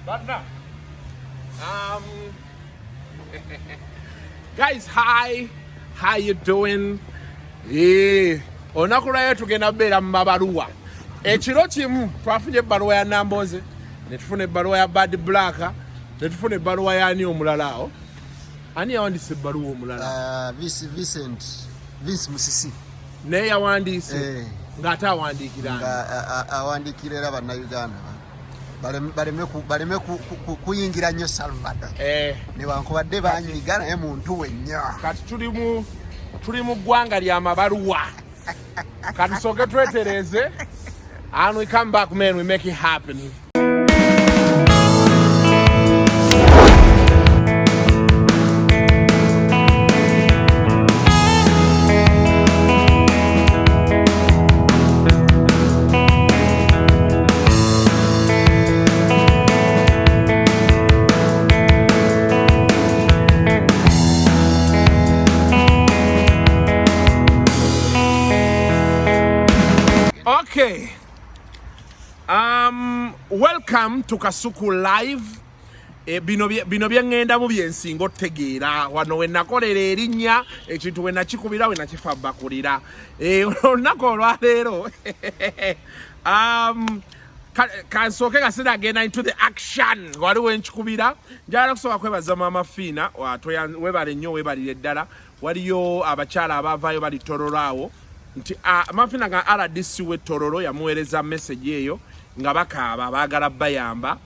Badblack. Guys, hi. How you doing? Onakulayo tugenda bera mu mabaluwa. Ekiro kimu twafunye ebbaluwa ya Nambooze, ne tufuna ebbaluwa ya Badblack, ne tufuna ebbaluwa ya ani omulala awo. Ani yawandiise ebbaluwa omulala? Vince Musisi. Naye yawandiise ng'ate awandiikira ani? Awandiikira era bannayuganda baleme kuyingira nnyo Salvador. Newankubadde banyiga naye muntu wennya. Kati tuli mu ggwanga lya mabaluwa. Kati tusooke twetereze. And we come back, man, we make it happen. Okay. Welcome to Kasuku Live. Bino byengenda mu byensingo tegeera wano we nakolera erinnya ekintu we nakikubira we nakifa bakulira olunaku olwaleero kansooke kasira agenda into the action waliwo nkikubira njagala kusooka kwebaza Mama Fina webale nnyo webalire ddala waliyo abakyala abavaayo bali Tororo awo nti Mafina nga RDC we Tororo yamuweereza message eyo nga bakaaba baagala bayamba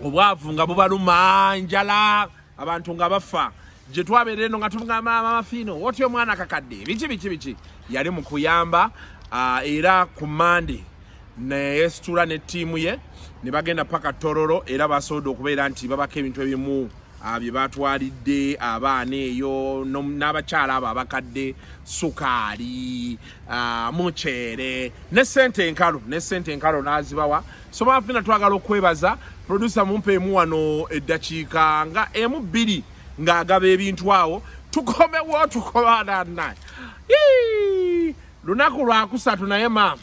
obwavu nga bubaluma njala abantu nga bafa gye twabeera eno nga tugamba Mama Fina woti omwana kakadde biki yali mu kuyamba era ku Monday nesitula ne ttiimu ye ne bagenda paka Tororo era basobodde okubeera nti babako ebintu ebimu bye batwalidde abaana eyo n'abakyala abo abakadde sukaali muceere ne sente enkalu n'azibawa so Mama Fina twagala okwebaza producer mumpe emu wano eddakiika nga emu bbiri ng'agaba ebintu awo tukomewo tukobaana lunaku lwakusatu naye maama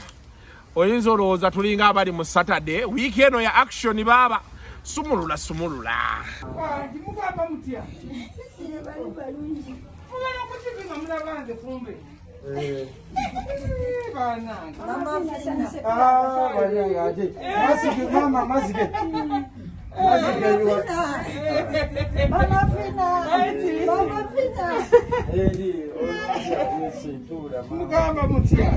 oyinza olowooza tulinga abali mu Saturday wiiki eno ya action baaba sumulula Mugamba mutya? Mugamba kukivinga mulabanze fumbe. Banange. Mama Fina. Mugamba mutya?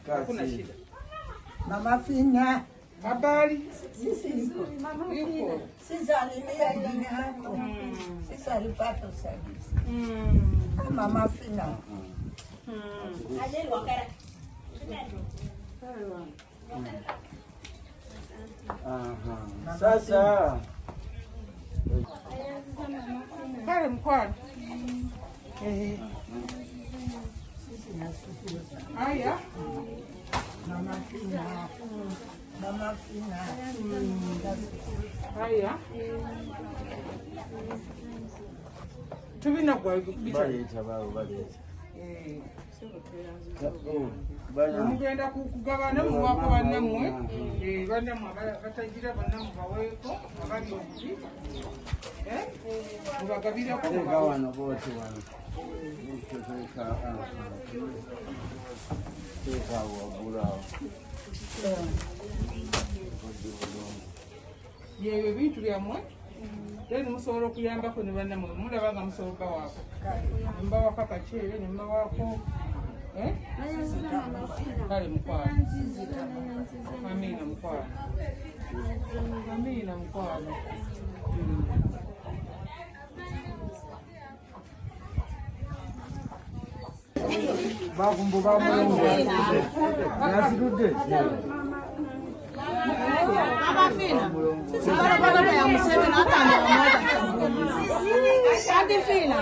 Hakuna shida. Mama Fina. Habari? Sisi alilia jini yako. Sisi alipata usaidizi. Mama Fina. Sasa Kale mkwano. Aya. Mama Fina. Aya. Tubina kwa baleta. mugenda kugabana muwako bannammwe bannammwe batagira bannammwe baweeko abali obubi mubagabirako wano bote wano byebyo ebintu byammwe then musobola okuyambako ne bannammwe mulaba nga musobola bawaako nembawako akaceere nembawaako kale mukwano amina mukwano bakumbu bamulungu yazirudde Mama Fina. Sisi barabara ya Museveni na hata Hadi Fina.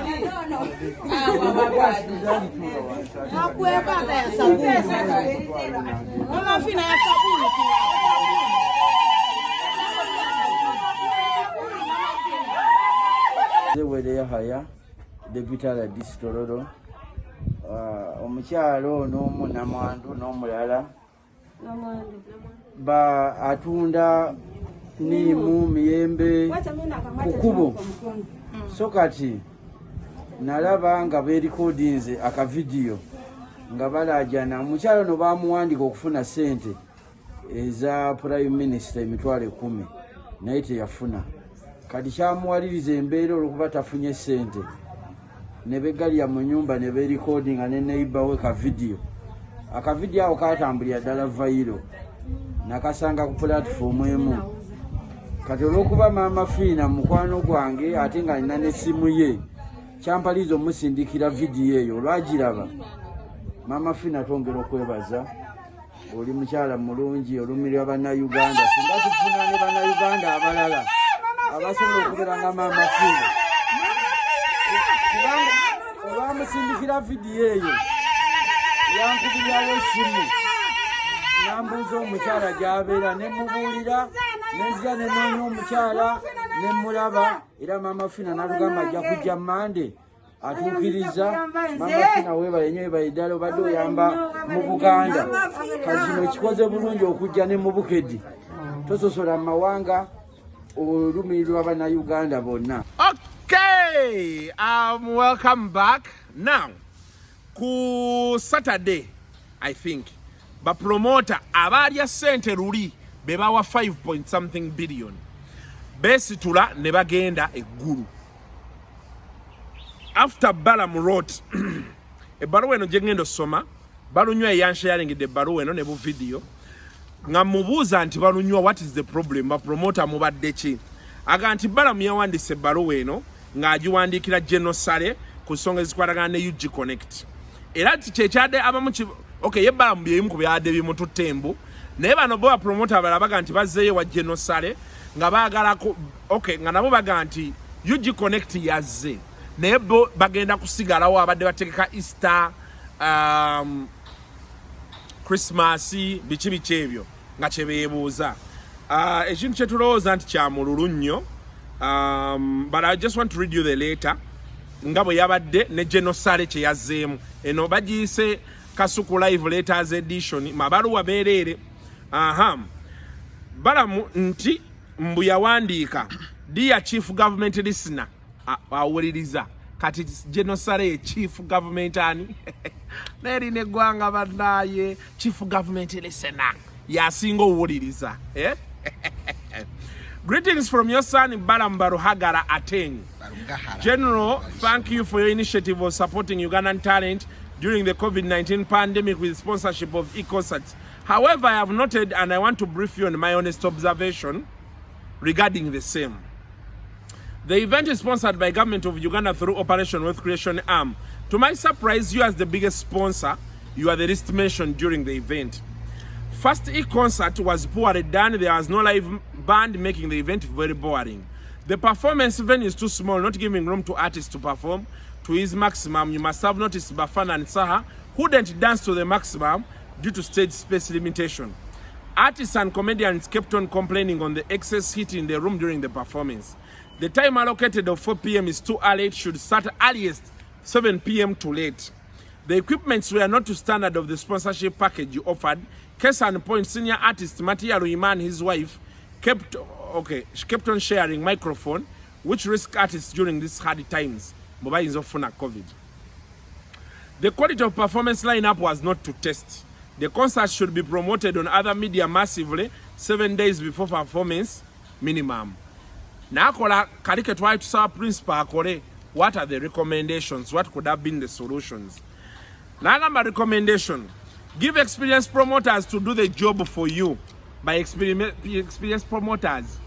Hakuweka hata ya sabuni. Mama Fina ya sabuni. Wele ya haya Debitala Distororo, omukyalo n'omu Namwandu n'omulala ba atunda nimu miyembe kukubo so kati nalaba nga beerikodinze akavidiyo nga balajana omukyalo no bamuwandika okufuna ssente eza Prime Minister emitwalo 10 naye teyafuna kati kyamuwaliriza embeera olwokuba tafunye ssente ne begalya mu nyumba ne beerikodinga ne neighbor we kavidiyo akavidiyo ako katambulira ddala vairo nakasanga ku platform emu kati olwokuba maama Fiina mukwano gwange ate nga alina n'essimu ye kyampaliza omusindikira vidiyo eyo olwagiraba maama Fiina tongera okwebaza oli mukyala mulungi olumirwa bannayuganda singa tufuna ne bannayuganda abalala abasobola okubeera nga maama Fiina kubanga olwamusindikira vidiyo eyo yankubirawo essimu nambuuza omukyala gy'abeera ne mubuulira nenzija ne noonya omukyala ne mulaba era maama Fiina n'alugamba ajja kujja Mande atuukiriza maama Fiina weebale nnyo weebale ddala obadde oyamba mu Buganda kati kino kikoze bulungi okujja ne mu Bukedi tososola mu mawanga olumirirwa bannayuganda bonna. Okay, welcome back. Now, ku Saturday, I think, ba promoter abalya sente luli bebawa 5 point something billion. Besitula ne bagenda eggulu. After Balaam wrote, ebbaluwa eno gye ngenda osoma, balunywa eyansharingidde ebbaluwa eno ne bu video, nga mubuuza nti balunywa what is the problem, ba promoter mubadde ki? Aga nti Balaam yawandiise ebbaluwa eno ng'agiwandiikira General Sale ku nsonga ezikwatagana ne UG Connect. Era kyekyadde abamu okay, ye Balaam byemu ku byadde bimututte embu, naye bano bo promoter abalala baga nti bazzeeyo wa General Sale nga baagalako okay, nga nabo baga nti UG Connect yazze naye bo bagenda kusigalawo abadde bategeka Easter, Christmas, biki ebyo nga kye beebuuza. Ekintu kye tulowooza nti kya mululu nnyo, but I just want to read you the letter nga bwe yabadde ne General Sale kye yazzeemu. Eno bagiyise Kasuku Live Letters Edition, mabaluwa beereere. Balamu nti mbu yawandiika Dear Chief Government Listener, awuliriza kati General Sale Chief Government ani neri ne gwanga bannaye Chief Government Listener yasinga owuliriza Greetings from your son Balaam Baruhagara Ateng. General, thank you for your initiative of supporting Ugandan talent during the COVID-19 pandemic with sponsorship of e-concerts. However, I have noted and I want to brief you on my honest observation regarding the same. The event is sponsored by Government of Uganda through Operation Wealth Creation Arm. To my surprise, you as the biggest sponsor, you are the least mentioned during the event. First e-concert was poorly done. There was no live band, making the event very boring. The performance venue is too small, not giving room to artists to perform to his maximum. You must have noticed Bafana and Saha who didn't dance to the maximum due to stage space limitation. Artists and comedians kept on complaining on the excess heat in the room during the performance. The time allocated of 4 p.m. is too early. It should start earliest 7 p.m. too late. The equipments were not to standard of the sponsorship package you offered. Case and point, senior artist Matia Ruiman and his wife kept on sharing microphone, which risk artists during these hard times. Mobile is often a COVID. The quality of performance lineup was not to test. The concert should be promoted on other media massively 7 days before performance minimum. Nakola kalike twali tusaba principal akole what are the recommendations, what could have been the solutions. Nagamba recommendation, give experienced promoters to do the job for you. By experienced promoters,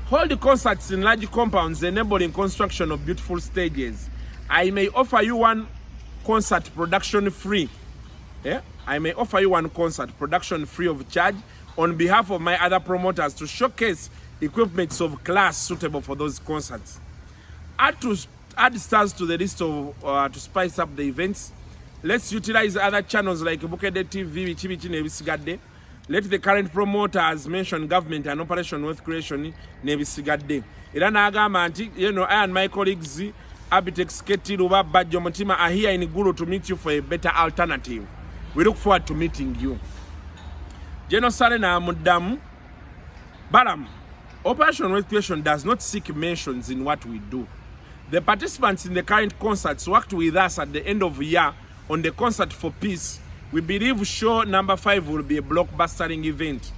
hold concerts in large compounds enabling construction of beautiful stages. I may offer you one concert production free. I may offer you one concert production free of charge on behalf of my other promoters to showcase equipments of class suitable for those concerts. Add stars to the list of to spice up the events. Let's utilize other channels like Bukede TV, let the current promoters mention government and operation wealth creation nebisigadde. Era n'agamba nti, you know, I and my colleagues Abitex Keti Ruba Badjo Mutima are here in Gulu to meet you for a better alternative. We look forward to meeting you. Genosare na Mudam Baram. Operation Wealth Creation does not seek mentions in what we do. The participants in the current concerts worked with us at the end of the year on the Concert for Peace. We believe show number 5 will be a blockbustering event.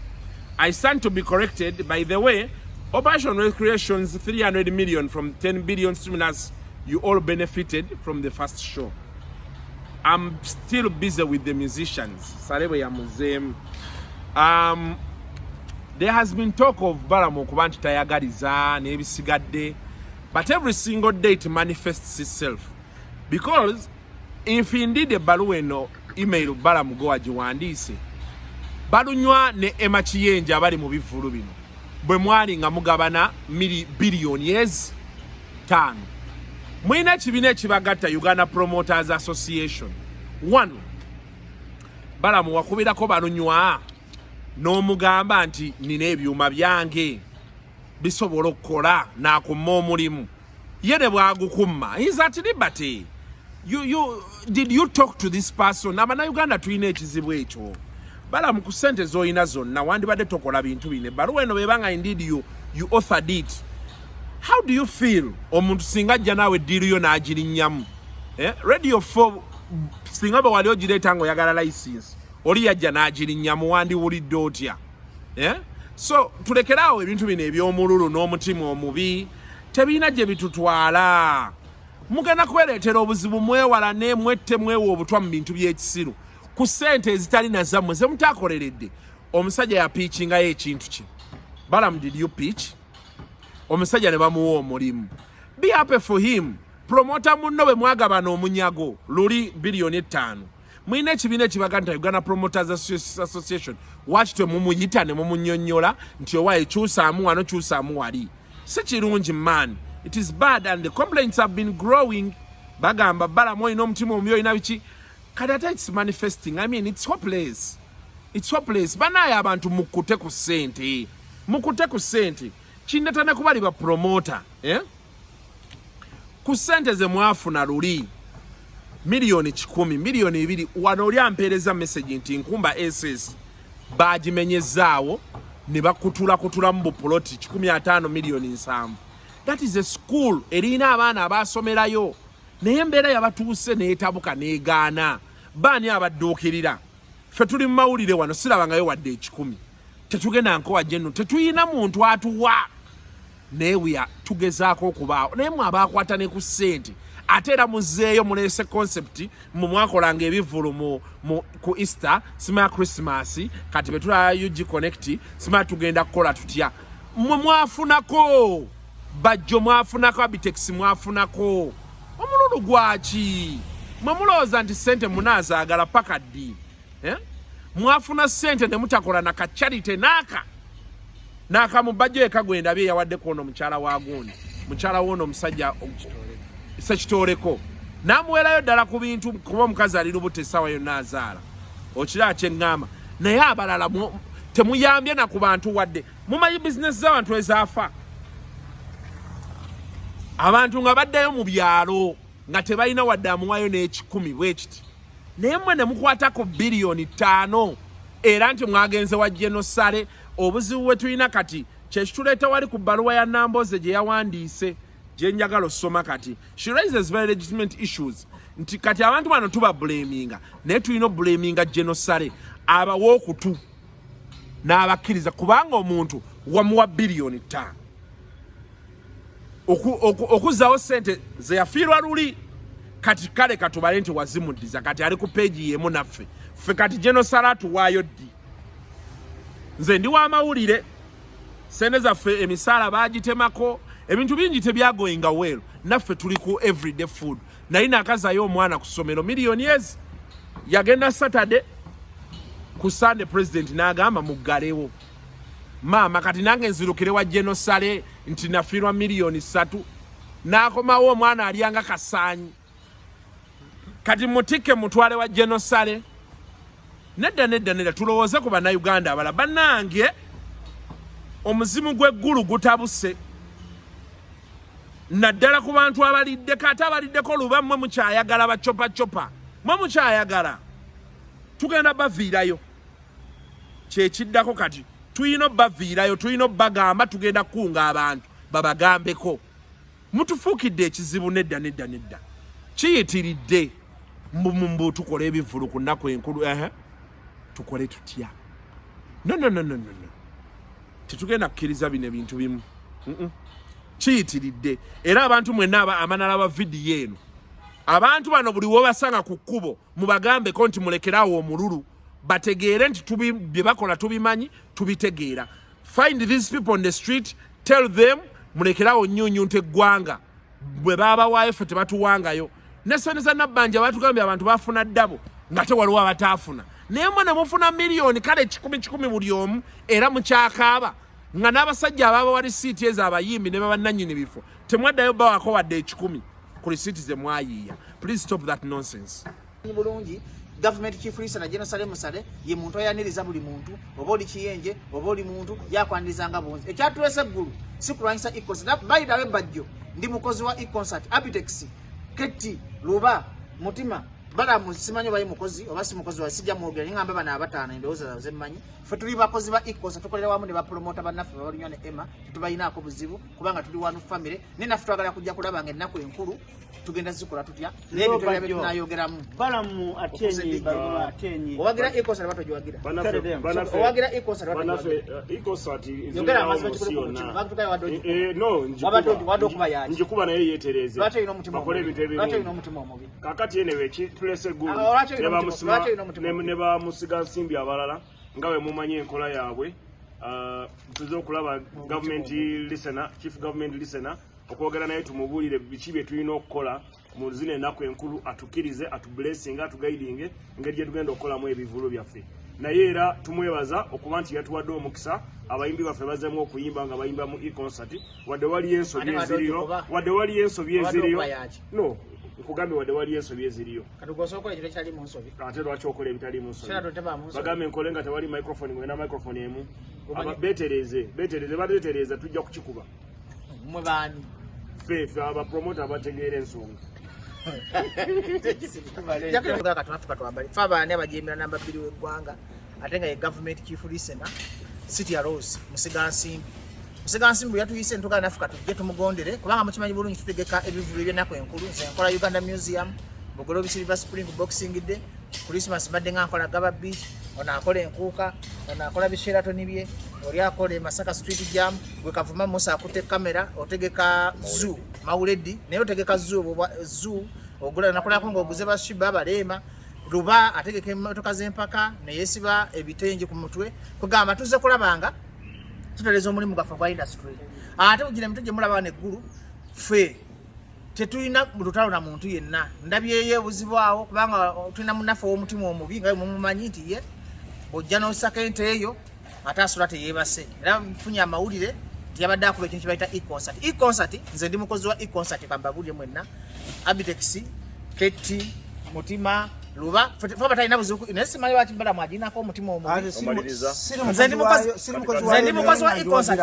I stand to be corrected. By the way, Operation Wealth Creation's 300 million from 10 billion streamers, you all benefited from the first show. I'm still busy with the musicians. There has been talk of Balamu Kubanti Tayagariza, Nebisigadde, but every single day it manifests itself. Because if indeed a Balueno email Balamu go ajiwandise, Balunywa ne emachiyenja abali mu bivulu bino. Bwe mwali nga mugabana billion years 5. Mwina kibina ekibagatta Uganda Promoters Association. 1. Balamu wakubirako Balunywa n'omugamba nti nina ebyuma byange bisobola okukola n'akumma omulimu. Ye ne bwagukumma. Is at liberty. Did you talk to this person? Uganda tulina ekizibu ekyo. Balamu ku ssente z'olina zonna wandibadde tokola bintu bine. Baluwa eno bebanga indeed you authored it. How do you feel? Omuntu singa ajja naawe deal yo n'agirinnyamu. Radio 4 singa bwe wali ogireeta ng'oyagala license. Oli yajja n'agirinnyamu wandiwulidde otya. So tulekeraawo ebintu bino eby'omululu n'omutima omubi tebirina gye bitutwala. Mugenda kwereetera obuzibu mwewala ne mwette mwewa obutwa mu bintu by'ekisiru. Ku ssente ezitali na zammwe ze mutaakoleredde. Omusajja yapiichingayo ekintu kye. Balamu, did you pitch? Omusajja ne bamuwa omulimu. Be happy for him. Promota munno bwe mwagabana omunyago luli billion 5. Mwine ekibiina ekibaganta Uganda Promoters Association. Wakitwe mumuyita ne mumunnyonnyola nti owaye kyusaamu wano kyusaamu wali. Si kirungi man. It is bad and the complaints have been growing. Bagamba Balamu olina omutima omubi olina biki. Kadata it's manifesting. I mean, it's hopeless. It's hopeless. Banaye abantu mukute ku ssente. Mukute ku ssente. Kindeta ne kubali ba promoter. Ku ssente ze mwafuna luli. Milioni 10, milioni 2. Wano oli ampeereza message nti nkumba SS. Bagimenyezaawo ne bakutula mu bupoloti 15 milioni 7. That is a school. Erina abaana abasomerayo. Naye embeera yabatuuse neetabuka neegaana. Baani abadduukirira. Ffe tuli mu mawulire wano sirabangayo wadde 10. Tetugenda nkowa jennu. Tetuyina muntu atuwa. Naye tugezaako okubaawo. Naye mwe abaakwata ne ku ssente. Ate era muzeeyo muleese concept mu mwakolanga ebivulu ku Easter, sima Christmas, kati betula UG Connect, sima tugenda kukola tutya. Mwe mwafunako. Bajjo mwafunako, Abitex mwafunako. Omululu gwaki? Mwe mulowooza nti ssente munaazaagala paka ddi? Mwafuna ssente ne mutakola na kacharite n'aka mu bajjo ekagwenda bye yawadde kono mukyala wa gundi. Mukyala wono omusajja sekitooleko. Namuwerayo ddala ku bintu kuba omukazi ali lubuto essaawa yonna azaala. Okira kyeŋŋamba. Naye abalala temuyambye na ku bantu wadde. Mumanyi bizinesi z'abantu ezaafa. Abantu nga baddayo mu byalo nga tebalina wadde amuwayo n'ekikumi bwe kiti. Naye mmwe ne mukwatako biliyoni 5 era nti mwagenze wa genosale. Obuzibu bwe tulina kati kyekituleeta wali ku bbaluwa ya Nambooze gye yawandiise gye njagala osoma kati. She raises very legitimate issues. Nti kati abantu bano tuba blaminga naye tulina blaminga genosale abawa okutu n'abakkiriza kubanga omuntu wamuwa biliyoni 5. Okuzaawo ssente ze yafiirwa luli kati kale katubale nti wazimuddiza kati ali ku peegi yemu naffe. Ffe kati genosale atuwaayo ddi. Nze ndi w'amawulire ssente zaffe emisaala baagitemako ebintu bingi tebyagoyinga weero naffe tuli ku everyday food. Naye nakazaayo omwana ku ssomero miliyoni ezi yagenda Saturday ku Sunday president n'agamba muggalewo. Maama kati nange nzirukire wa genosale nti nafiirwa miliyoni 3 n'akomawo omwana alyanga kasaanyi. Kati mutike mutwale wa genosale nedda tulowooze ku bannayuganda abala bannange omuzimu gw'eggulu gutabuse naddala ku bantu abalidde kati abaliddeko luba mmwe mukyayagala bacopacopa mmwe mukyayagala tugenda baviirayo kyekiddako kati tuyina baviirayo tuyina bagamba tugenda kunga abantu babagambeko mutufuukidde ekizibu nedda kiyitiridde mbu tukole ebivulu ku nnaku enkulu tukole tutya no tetugenda kukkiriza bino ebintu bimu kiyitiridde era abantu mwenna amanala ba vidiyo eno abantu bano buli wobasanga ku kkubo mubagambeko nti mulekerawo omululu bategeere nti bye bakola tubimanyi tubitegeera. Find these people on the street, tell them mulekerawo nnyunyunta eggwanga bwe baba waayo ffe tebatuwangayo nesoneza nabbanja batugambye abantu bafuna ddabo nga te waliwo abataafuna naye mwe ne mufuna miliyoni kale 10 buli omu era mukyakaaba nga n'abasajja ababa wali siiti ezo abayimbi ne babannannyini bifo temwaddayo bawako wadde 10 ku lisiiti ze mwayiiya. Please stop that nonsense. Bulungi government chief listener General Sale Musale ye muntu ayaniriza buli muntu oba oli kiyenje oba oli muntu yakwandirizanga bunzi ekyatuwesa eggulu si kulwanyisa e-concert bayidawe bajjo ndi mukozi wa e-concert Abitex Keti Luba Mutima bala musimanyo bayi mukozi oba si mukozi wa sijja mwogera ngamba bana abatana ndowooza zemmanyi fe tuli bakozi ba e-concert tukolera wamu ne ba promoter bannaffe babalinyo ne Emma tubayinaako buzibu kubanga tuli wanu family ne naffe twagala kujja kulaba ng'ennaku enkulu tugenda zikola tutya n'ebyo tunayogeramu balamu atenyi owagira e-concert bato gyowagira owagira e-concert bato e-concert yogera amazima kikulu bakutukayo wadde okuba yaaki njikuba naye yeetereze bakole ebintu omutima omubi kakati enewe tulese eggulu ne bamusiga nsimbi abalala nga bwe mumanyi enkola yaabwe tuze okulaba chief government listener okwogera naye tumubuulire biki bye tulina okukola mu zino ennaku enkulu atukkirize atublessing atugaidinge engeri gye tugenda okukolamu ebivulu byaffe naye era tumwebaza okuba nti yatuwadde omukisa abayimbi baffe bazemu okuyimba nga bayimba mu e-concert wadde waliyo ensobi eziriyo no nkugambye wadde waliyo ensobi eziriyo ate lwaki okola ebitali mu nsobi bagambe nkole nga tewali microphone ngena microphone emu betereze batetereza tujja kukikuba mwe bani fefe abapromota bategeera ensonga fabaani abajemera namba 2 w'eggwanga ate nga ye government chief listener City Rose Musigansimbi yatuyise ntuka naffe katujje tumugondere kubanga mukimanyi bulungi tutegeka ebivulu eby'ennaku enkulu nze nkola Uganda Museum Bugolobi Silver Spring Boxing Day Christmas badde nga nkola Gaba Beach onakola enkuuka onakola bisheraton bye oli akola Masaka Street Jam gwe Kavuma Musa akutte kamera otegeka zoo Mauledi naye otegeka zoo ogula nakolako ng'oguze bashiba abalema Luba ategeka emmotoka z'empaka ne yesiba ebitenje ku mutwe kugamba tuze kulabanga tuteleza omulimu gaffe gwa industry ate ugire mituje mulaba neggulu fe tetulina lutalo na muntu yenna ndabyeyo buzibu awo kubanga tulina munaffe w'omutima omubi nga mumumanyi nti ye ojja n'osaka ente eyo ate asula teyeebase era mfunye amawulire nti yabadde akola ekintu kibayita e-concert nze ndi mukozi wa e-concert kambabulye mwenna Abitex Keti Mutima Luba faba talina buzibu naye simanyi lwaki bala mwajinako omutima omubi nze ndi mukozi wa e-concert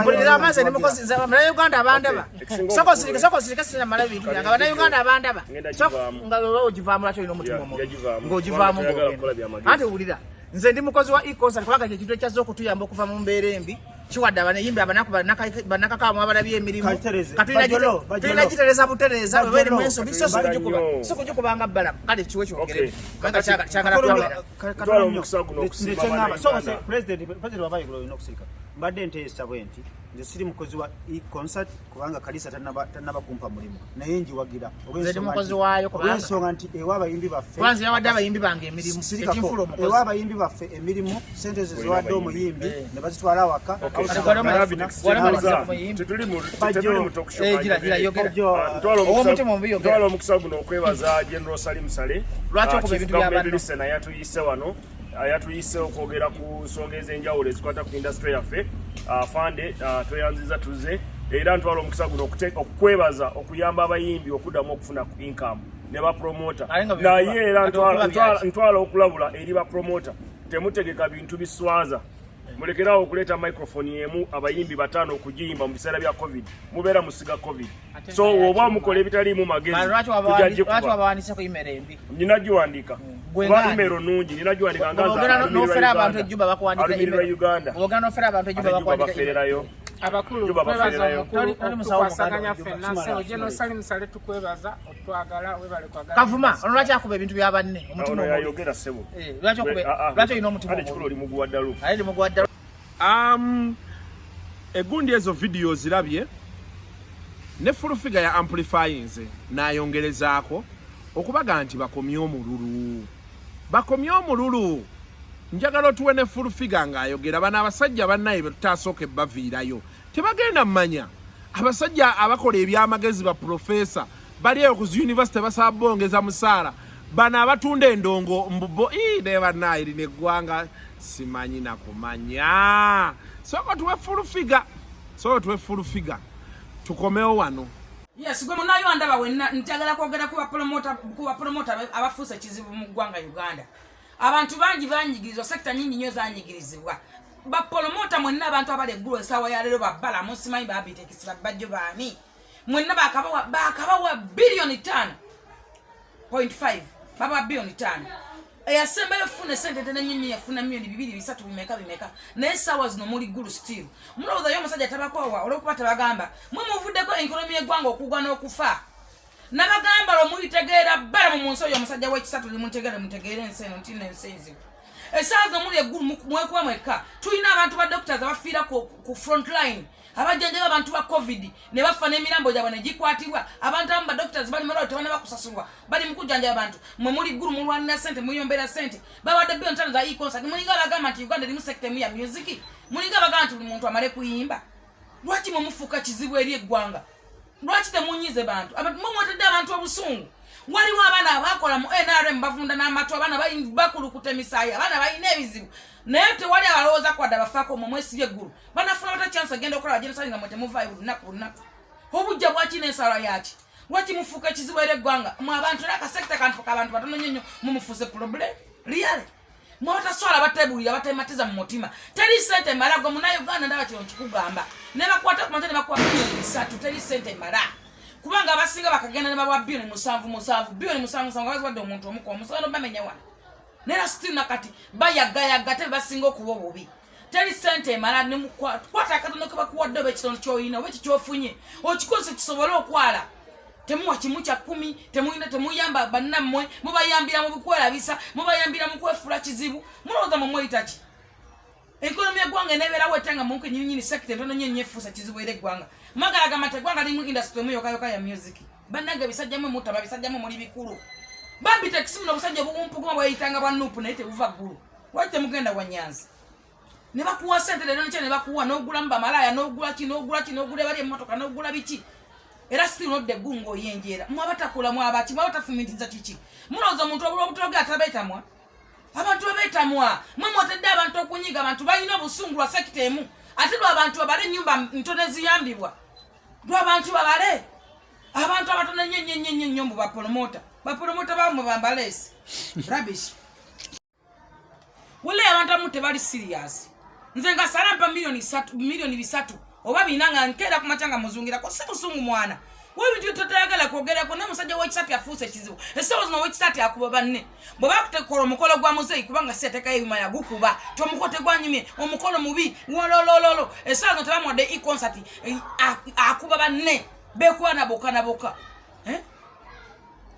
mbulira amaze ndi mukozi bana Uganda abandaba soko sirika sina mala bintu nga bana Uganda abandaba nga ogivaamu lwaki olina omutima omubi ng'ogivaamu ng'ogenda ate wulira nze ndi mukozi wa e-concert kubanga kyekintu ekyazze okutuyamba okuva mu mbeera embi kiwadde abanayimbi abanaku bannakakaamu abalabye emirimu katulina gitereza butereza bweberi mu ensobi so kugikubanga bbala kale kiwe kyogere kubanga kyagala President wabayigula olina okusirika mbadde nteesa bwe nti nze siri mukozi wa e-concert kubanga kalisa tannaba kumpa mulimu naye njiwagira olw'ensonga nti ewa abayimbi baffe yawadde abayimbi bange emirimu ewa abayimbi baffe emirimu sente ze ziwadde omuyimbi ne bazitwala awaka twala omukisa guno okwebaza General Salim Sale yatuyise wano yatuyise okwogera ku nsonga ez'enjawulo ezikwata ku industry yaffe afande tweyanziza tuze era ntwala omukisa guno okukwebaza okuyamba abayimbi okuddamu okufuna income ne bapromota naye era ntwala okulabula eri bapromota temutegeka bintu biswaza mulekerawo okuleeta microphone yemu abayimbi 5 okugiyimba mu biseera bya covid mubeera musiga covid so oba mukola ebitaliimu magezi ninagiwandika kuba imero nungi ninagiwandika ngaaalumirira uganda bafererayo abakulu twebaza omukulu tukwasaganya ffenna nseo geno sali musale tukwebaza otwagala webale kwagala kavuma ono lwaki akuba ebintu bya banne omutima yayogera sebo lwaki olina omutima ekikulu oli muguwaddalu egundi ezo video zirabye ne full figure ya amplifyinze nayongerezaako okubaga nti bakomye omululu njagala otuwe ne full figure ng'ayogera bano abasajja bannaye betutaasooka ebbaviirayo tebagenda mmanya abasajja abakola ebyamagezi ba profesa bali eyo ku university basaba bongeza musaala bano abatunda endongo mbubo ne bannaye lina eggwanga simanyi nakumanya soko tuwe full figure tukomewo wano. Yes, gwe munayo andaba wenna njagala kwogera ku bapromota abafuusa ekizibu mu ggwanga Uganda. Abantu bangi banyigirizwa sector nyingi nnyo zanyigirizibwa. Bapromota mwenna abantu abali eggulu ensaawa ya leero babbala musimanyi babitekisi babajjo baani. Mwenna bakabawa billion 5.5 baba billion 5. Eyasemba yafuna sente tena nyinyi yafuna milioni 2 3 bimeka naye sawa zino muli gulu still mulowooza yo musajja tabakowa olwokuba tabagamba mwe muvuddeko enkolomi y'eggwanga okugwa n'okufa nabagamba lwo mulitegeera bbala mu nsi oyo omusajja w'ekisatu mutegeere ensi eno nti nensinzi essaawa zino muli eggulu mwekuba mwekka tulina abantu ba doctors abafiira ku front line abajjanjaba abantu ba covid ne bafa n'emirambo gyabwe ne gikwatibwa abantu abamu ba doctors bali malwaliro tebana bakusasulwa bali mu kujjanjaba abantu mwe muli ggulu mulwanira ssente muyombera ssente bawadde billion 5 za e-concert mulinga bagamba nti Uganda erimu sector ya music mulinga bagamba nti buli muntu amale kuyimba lwaki mwe mufuuka kizibu eri eggwanga lwaki temunyize bantu mwatadde abantu obusungu waliwo abaana abakola mu NRM bavunda n'amatu abaana bakulukuta emisaayi abaana balina ebizibu naye tewali abalowooza kwadde abafaako omwo mwesibye eggulu banafuna bata chance agenda okola bajenosali nga mwe temuvaayo lunaku obujja bwaki n'ensala yaki lwaki mufuuka ekizibu eri eggwanga mwe abantu era akasekita kantuka abantu batono nnyo mumufuuse problem liyale mwe bataswala batebuulira batematiza mu mutima teri ssente mala gwe munauganda ndaba kino nkikugamba ne bakwata ku mata ne bakuwa bilioni 3 teri ssente mala kubanga abasinga bakagenda ne bawa bilioni 7 bilioni 7 baziwadde omuntu omuko omusono bamenya wano nera still nakati bayagayaga te basinga okuba obubi teri ssente mala ne kwata akatono ke bakuwadde ob'ekitono ky'olina oba ekikyofunye okikozesa kisobole okwala temuwa kimu kya 10 temuyamba bannammwe mubayambira mu bikwerabisa mubayambira mu kwefula kizibu mulowooza mu mweyita ki ekonomi y'eggwanga eneebeerawo etanga mu nnyini sekita entono nnyo nnyo efuusa kizibu era eggwanga magalaga mate eggwanga limu industry emu yokayoka ya music bannange bisajjamu mutaba bisajjamu muli bikulu babi tekisi muno obusajja obubumpuguma bweyitanga bwa nuupu naye tebuva ggulu lwaki temugenda wa Nyanzi ne bakuwa ssente leero nekya ne bakuwa n'ogulamu bamalaya n'ogula bali emmotoka n'ogula biki era still nodde eggulu ng'oyenjeera mwabatakola mwabaki mwabatafumitiza kiki mulowooza omuntu obutoge atabeetamwa abantu abeetamwa mwe mwotedde abantu okunyiga abantu balina obusungu lwa sekita emu ate lwa abantu babale ennyumba ntono eziyambibwa lwa abantu babale abantu abatono nnyo mbu bapromota bamwe bambaleesi rubbish wule abantu abamu tebali serious nze nga salampa milioni 3 oba bina nga nkeera ku macanga muzungirako si busungu mwana webintu tutayagala kwogerako n'omusajja w'ekisatu yafuuse ekizibu essaawa zino w'ekisatu akuba banne bwe bakutekola omukolo gwa muzeeyi kubanga si yateekayo ebima yagukuba tomukote gwanyumye omukolo mubi wololololo essaawa zino tebamuwadde e-concert akuba banne beekuba na boka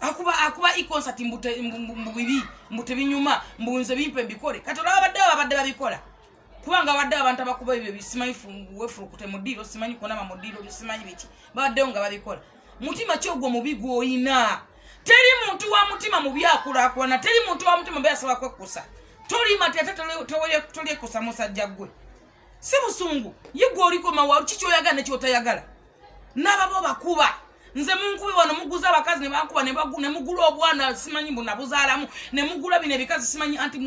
akuba e-concert mbubibi mbutebinyuma mbunze bimpe mbikole kati olaba babadde babikola kubanga badde abantu abakuba ebyo bisimanyi wefulukute mu ddiiro simanyi kunama mu ddiiro bisimanyi biki babaddewo nga babikola mutima ki ogwo mubi gw'olina teri muntu wa mutima mubi akulaakulana teri muntu wa mutima mubi asobola kwekkusa tolima ti ate tolyekkusa musajja gwe si busungu ye gwe oliko mawa ki kyoyagala ne kyotayagala n'ababo bakuba nze munkubi wano muguza abakazi ne bakuba ne mugula obwana simanyi bunabuzaalamu ne mugula bino ebikazi simanyi anti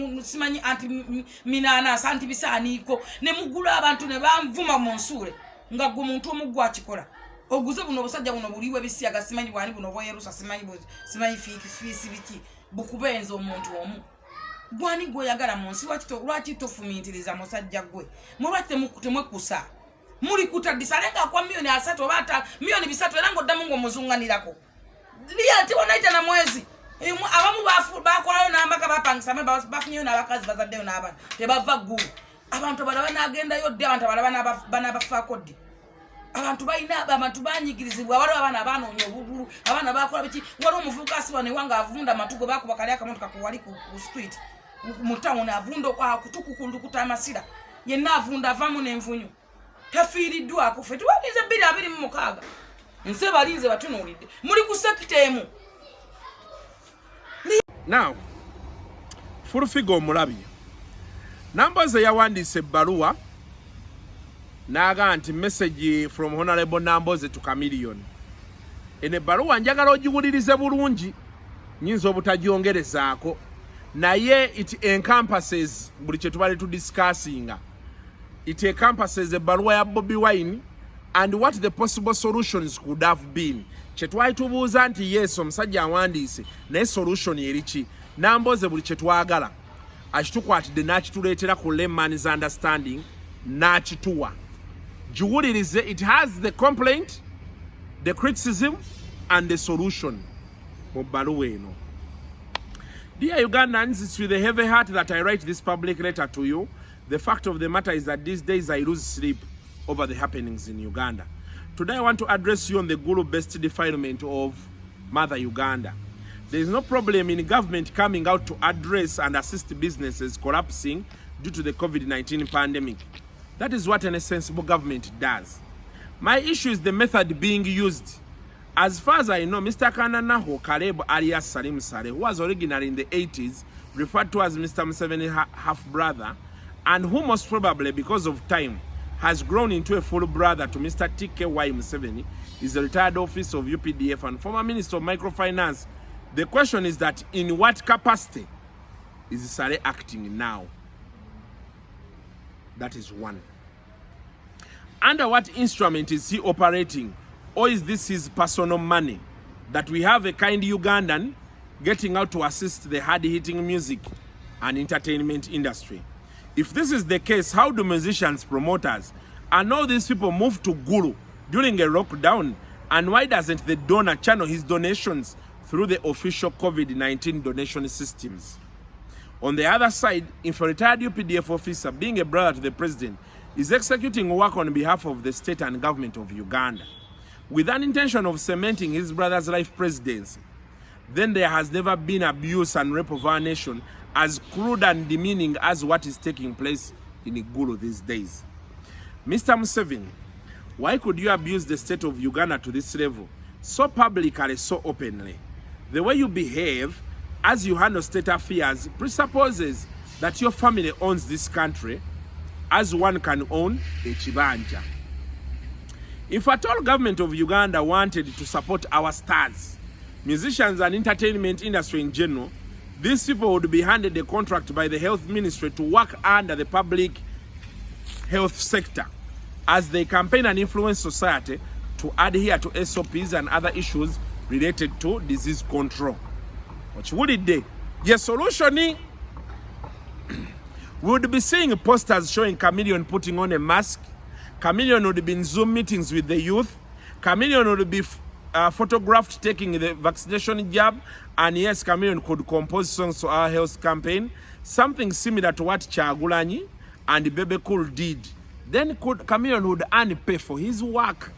minanasi anti bisaaniiko ne mugula abantu ne banvuma mu nsuule nga gwe muntu omugwa akikola oguze buno busajja buno buliwe bisiyaga simanyi bwani buno bwerusa simanyi fisi biki bukubenza omuntu omu bwani gwe yagala munsi lwaki tofumintiriza musajja gwe mulwate temwekusa muli kutadisa lenga kwa milioni 3 obata milioni 3 era ngoddamu ng'omuzunganirako liya tiwonaita na mwezi abamu bakwalayo n'ambaka bapangisa bafunyeyo n'abakazi bazaddeyo n'abaana tebava ggulu abantu abalaba n'agendayo dde abantu abalaba banabafaako dde abantu balina abantu banyigirizibwa waliwo abaana abanoonya obululu abaana bakola biki waliwo omuvubuka asiba newanga avunda amatugo bakuba kali akamotoka kuwali ku street mu town avunda kutukukulukuta amasira yenna avunda avamu n'envunyu tafiiriddwako ffe tuwalinze 226 nse balinze batunuulidde muli ku sekita emu. Now, Furufigo omulabi Nambooze yawandiise ebbaluwa n'aga nti message from Honorable Nambooze to Chameleon. Eno ebbaluwa njagala ogiwulirize bulungi nyinza obutagyongerezaako naye it encompasses buli kye tubale tudiscussinga. It encompasses ebbaluwa ya Bobi Wine and what the possible solutions could have been. Kye twali tubuuza nti yes omusajja awandiise naye solution eriki. Nambooze buli kye twagala akitukwatidde n'akituleetera ku layman's understanding n'akituwa. Giwulirize, it has the complaint, the criticism and the solution mu bbaluwa eno. Dear Ugandans, it's with a heavy heart that I write this public letter to you. The fact of the matter is that these days I lose sleep over the happenings in Uganda. Today I want to address you on the Gulu-based defilement of Mother Uganda. There is no problem in government coming out to address and assist businesses collapsing due to the COVID-19 pandemic. That is what a sensible government does. My issue is the method being used. As far as I know, Mr. Kananaho Kaleb alias Salim Saleh, who was originally in the 80s, referred to as Mr. Museveni's half-brother, and who most probably, because of time, has grown into a full brother to Mr. TKY Museveni, is the retired officer of UPDF and former Minister of Microfinance. The question is that in what capacity is Saleh acting now? That is one. Under what instrument is he operating? Or is this his personal money? That we have a kind Ugandan getting out to assist the hard-hitting music and entertainment industry. If this is the case, how do musicians, promoters, and all these people move to Gulu during a lockdown? And why doesn't the donor channel his donations through the official COVID-19 donation systems? On the other side, if a retired UPDF officer, being a brother to the president, is executing work on behalf of the state and government of Uganda, with an intention of cementing his brother's life presidency, then there has never been abuse and rape of our nation as crude and demeaning as what is taking place in Igulu these days. Mr. Museveni, why could you abuse the state of Uganda to this level, so publicly, so openly? The way you behave as you handle state affairs presupposes that your family owns this country as one can own a chibanja. If at all government of Uganda wanted to support our stars, musicians and entertainment industry in general, these people would be handed a contract by the health ministry to work under the public health sector as they campaign and influence society to adhere to SOPs and other issues related to disease control. What would it do? Yes, solution we would be seeing posters showing Chameleon putting on a mask. Chameleon would be in Zoom meetings with the youth. Chameleon would be photographed taking the vaccination jab. And yes, Chameleon could compose songs to our health campaign. Something similar to what Kyagulanyi and Bebe Cool did. Then Chameleon would earn pay for his work.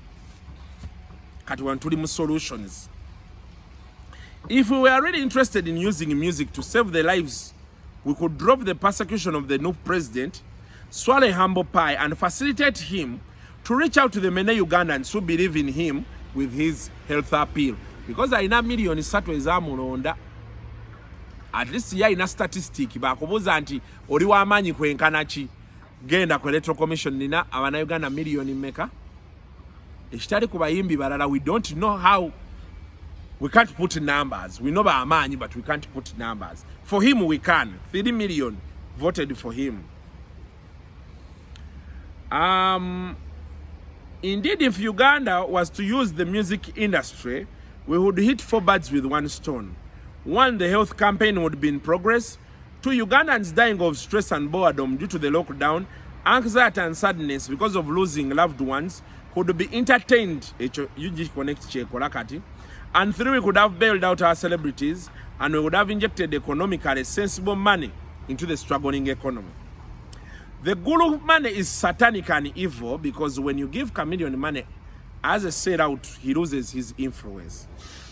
Katuwantulimu solutions. If we were really interested in using music to save the lives, we could drop the persecution of the new president, swallow a humble pie, and facilitate him to reach out to the many Ugandans who believe in him with his health appeal. Because alina million satu ezamulonda. At least yalina statistic bakubuza nti oli w'amaanyi kwenkana ki genda ku electoral commission nina abana Uganda million mmeka. Ekitali ku bayimbi balala, we don't know how. We can't put numbers. We know b'amaanyi, but we can't put numbers. For him we can. 3 million voted for him. Indeed, if Uganda was to use the music industry, we would hit 4 birds with 1 stone. 1, the health campaign would be in progress. 2, Ugandans dying of stress and boredom due to the lockdown, anxiety and sadness because of losing loved ones would be entertained. And 3, we could have bailed out our celebrities and we would have injected economically sensible money into the struggling economy. The guru money is satanic and evil because when you give Chameleon money as a sellout, he loses his influence.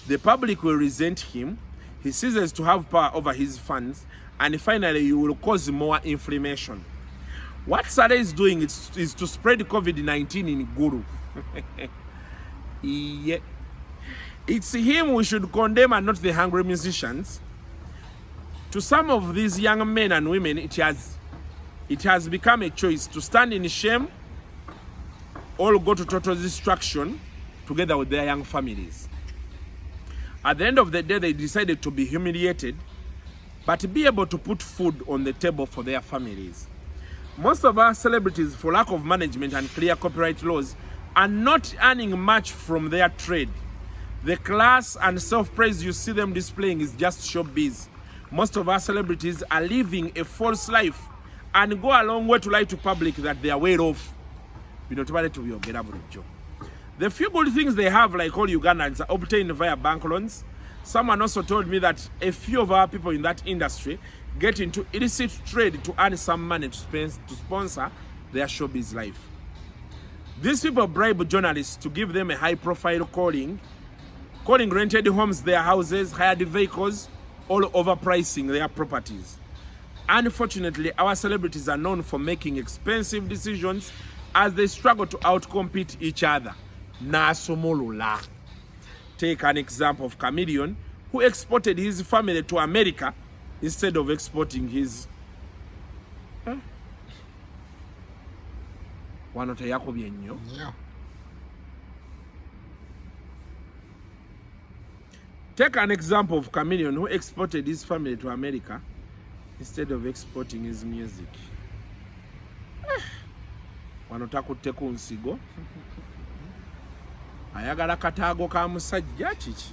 The public will resent him, he ceases to have power over his funds, and finally you will cause more inflammation. What Sare is doing is to spread COVID-19 in guru. Yeah. It's him we should condemn and not the hungry musicians. To some of these young men and women, it has become a choice to stand in shame or go to total destruction together with their young families. At the end of the day, they decided to be humiliated, but be able to put food on the table for their families. Most of our celebrities, for lack of management and clear copyright laws, are not earning much from their trade. The class and self-praise you see them displaying is just showbiz. Most of our celebrities are living a false life and go a long way to lie to public that they are well off. The few good things they have, like all Ugandans, are obtained via bank loans. Someone also told me that a few of our people in that industry get into illicit trade to earn some money to sponsor their showbiz life. These people bribe journalists to give them a high-profile calling rented homes, their houses, hired vehicles, all overpricing their properties. Unfortunately, our celebrities are known for making expensive decisions as they struggle to outcompete each other. Nasumulula. Take an example of Chameleon, who exported his family to America instead of exporting his... Take an example of Chameleon, who exported his family to America instead of exporting his music. Wanotakuteku nsigo. Ayagala katago ka musajja chichi.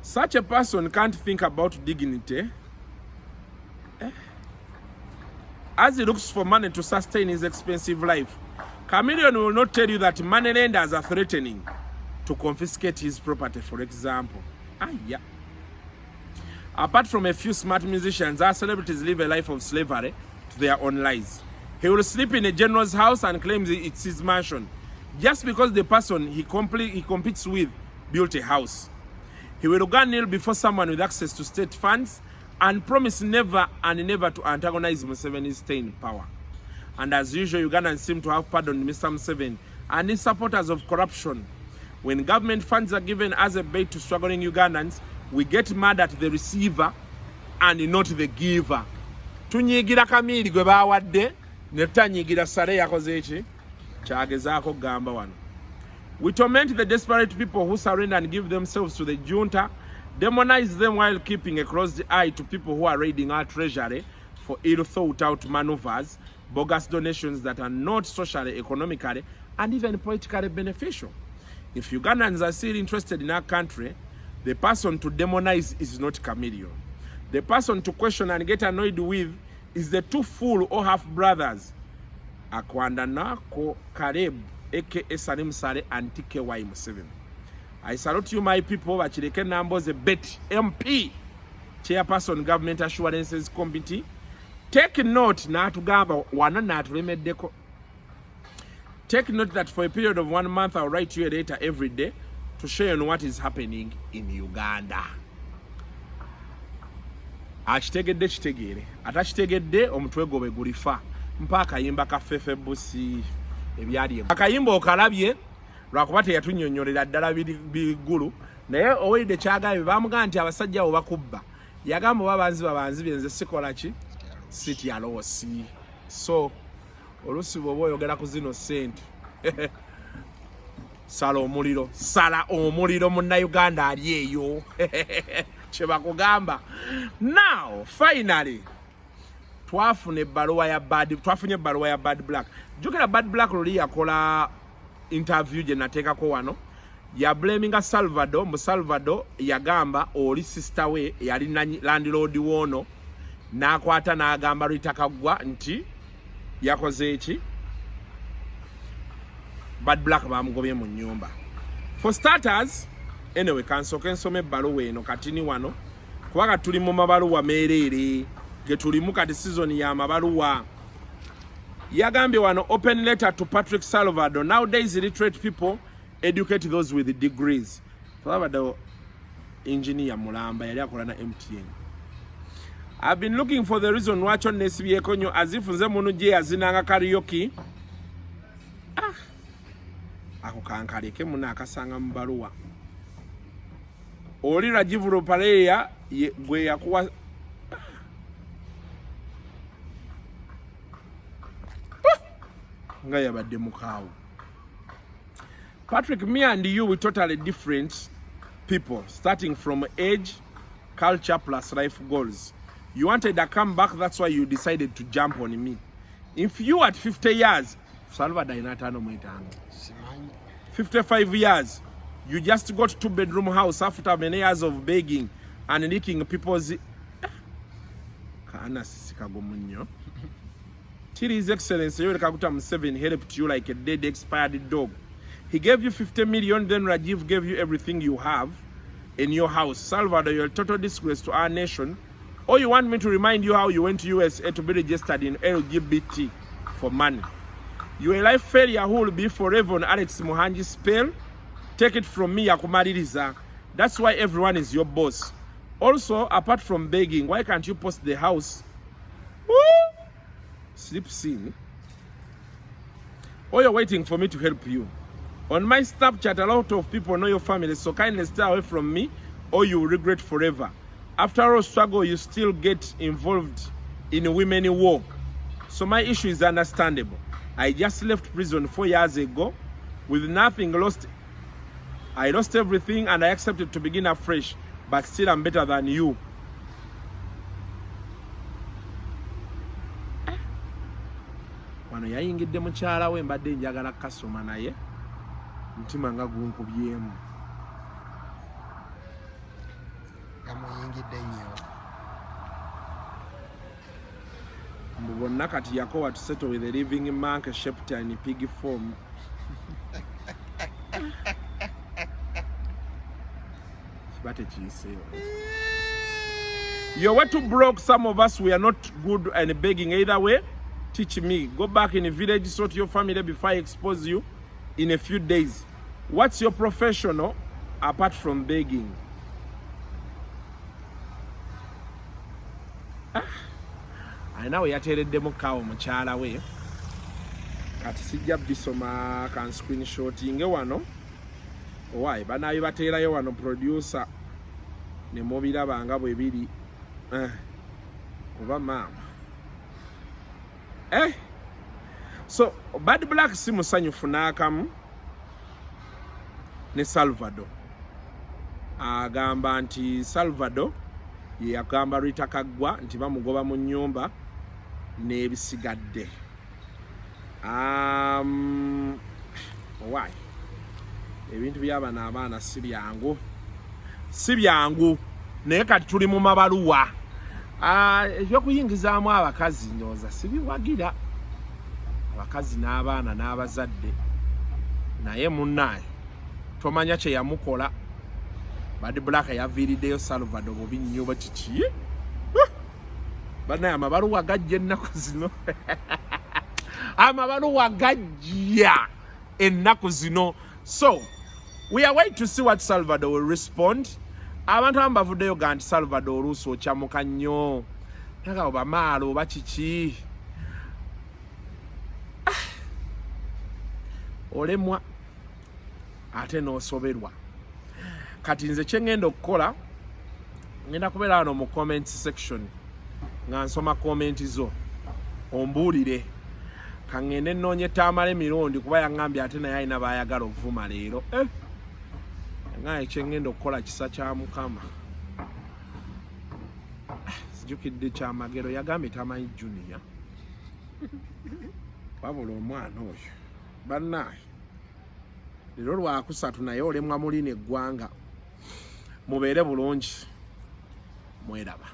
Such a person can't think about dignity. As he looks for money to sustain his expensive life, Chameleon will not tell you that money lenders are threatening to confiscate his property, for example. Yeah. Apart from a few smart musicians, our celebrities live a life of slavery to their own lies. He will sleep in a general's house and claims it's his mansion, just because the person he competes with built a house. He will go kneel before someone with access to state funds and promise never and never to antagonize Museveni's staying power. And as usual, Ugandans seem to have pardoned Mr. Museveni and his supporters of corruption. When government funds are given as a bait to struggling Ugandans, we get mad at the receiver and not the giver. Tunyigira Kamili gwe bawadde ne tutanyigira Sare yakoze eki kyagezaako gamba wano. We torment the desperate people who surrender and give themselves to the junta, demonize them while keeping a closed eye to people who are raiding our treasury for ill-thought-out maneuvers, bogus donations that are not socially, economically, and even politically beneficial. If Ugandans are still interested in our country, the person to demonize is not Chameleon. The person to question and get annoyed with is the two full or half brothers, Akwandana Ko Caleb, aka Salim Sare and TKY Museveni. I salute you, my people. Bachireke Nambooze Bet MP, Chairperson Government Assurances Committee. Take note, Natugamba, wana natulemeddeko. Take note that for a period of 1 month, I'll write you a letter every day to share on what is happening in Uganda. Achitegedde chitegere. Atachitegedde omutwe gwe gulifa. Mpa akayimba ka Fefe Busi ebyali. Akayimba okalabye lwakuba teyatunnyonnyolera ddala bigulu. Naye owulidde kyagambye bamugamba nti abasajja bo bakubba. Yagamba babanzi byenze sikola ki? Sitya loosi. So olusi bw'oba oyogera ku zino ssente sala omuliro munnayuganda ali eyo kye bakugamba. Now finally twafunye ebbaluwa ya Badblack. Jukira Badblack luli yakola interview gye nateekako wano. Ya blaminga Salvador, mu Salvador yagamba oli sister we yali landlord wono n'akwata n'agamba Lwitakagwa nti yakoze eki Badblack bamugobye mu nnyumba. For starters, anyway, kansooke nsome ebbaluwa eno katini wano kubanga tuli mu mabaluwa meereere ge tulimu kati season ya mabaluwa. Yagambye wano open letter to Patrick Salvador. Nowadays illiterate people educate those with degrees. Salvador engineer mulamba yali akola na MTN. I've been looking for the reason why on nesibiyeko nnyo as if nze munu gye yazinanga karaoke. Ako kankaleke muna akasanga mu baluwa. Oli Rajivu Pareya gwe yakuwa nga yabadde mukaawo. Patrick, me and you, we totally different people, starting from age, culture, plus life goals. You wanted a comeback, that's why you decided to jump on me. If you at 50 years, Salvador inatano mwitano. 55 years, you just got 2-bedroom house after many years of begging and licking people's... Kana sisikago munyo. Till His Excellency Yoweri Kaguta Museveni helped you like a dead expired dog. He gave you 50 million, then Rajiv gave you everything you have in your house. Salvador, you're a total disgrace to our nation. Or you want me to remind you how you went to USA to be registered in LGBT for money. You're a life failure who will be forever on Alex Muhanji's spell. Take it from me, Yakumaririza. That's why everyone is your boss. Also, apart from begging, why can't you post the house? Woo! Sleep scene. Or you're waiting for me to help you. On my Snapchat, a lot of people know your family, so kindly stay away from me or you will regret forever. After all struggle, you still get involved in women war. So my issue is understandable. I just left prison 4 years ago with nothing lost. I lost everything and I accepted to begin afresh, but still I'm better than you. Wano yayingidde mukyala we mbadde njagala kasoma naye mutima nga gunkubyemu. Yamuyingidde nnyo. Mbu bonna kati yakowa to settle with a living monkey shaped in pig form. You're way too broke. Some of us, we are not good and begging either way. Teach me. Go back in the village, sort your family before I expose you in a few days. What's your professional apart from begging? I know we are telling them cow muchala we. Kati sijja bisoma kan screenshot inge wano. Why? Bana yibatera yo wano producer ne mobila banga bwe biri. Kuba mama. So Badblack si musanyufu n'akamu ne Salvador. Agamba nti Salvador ye agamba Lwitakagwa nti bamugoba mu nnyumba n'ebisigadde. Why? Ebintu by'abaana abaana si byangu. Si byangu. Naye kati tuli mu mabaluwa. Ebyokuyingizaamu abakazi ndowooza sibiwagira. Abakazi n'abaana n'abazadde. Naye munnaye tomanya kye yamukola. Badblack yaviiriddeyo Salvador bubi nnyo bakiki. Bannaye amabaluwa gajja ennaku zino. Amabaluwa gajja ennaku zino. So, we are waiting to see what Salvador will respond. Abantu abavuddeyo ga nti Salvador oluusi okyamuka nnyo. Naga oba maalo oba kiki. Olemwa ate n'osoberwa. Kati nze kye ngenda okukola ngenda kubeera wano mu comment section nga nsoma comment zo ombuulire ka ngende nnoonye Tamale emirundi kuba yaŋŋambye ate naye alina baayagala ovuma leero. Nga ekye ngenda okukola kisa kya Mukama. njukidde kyamagero yagambye tamanyi junior wabula omwana oyo bannaaye leero lwakusatu naye olemwa muli neggwanga mubeere bulungi mweraba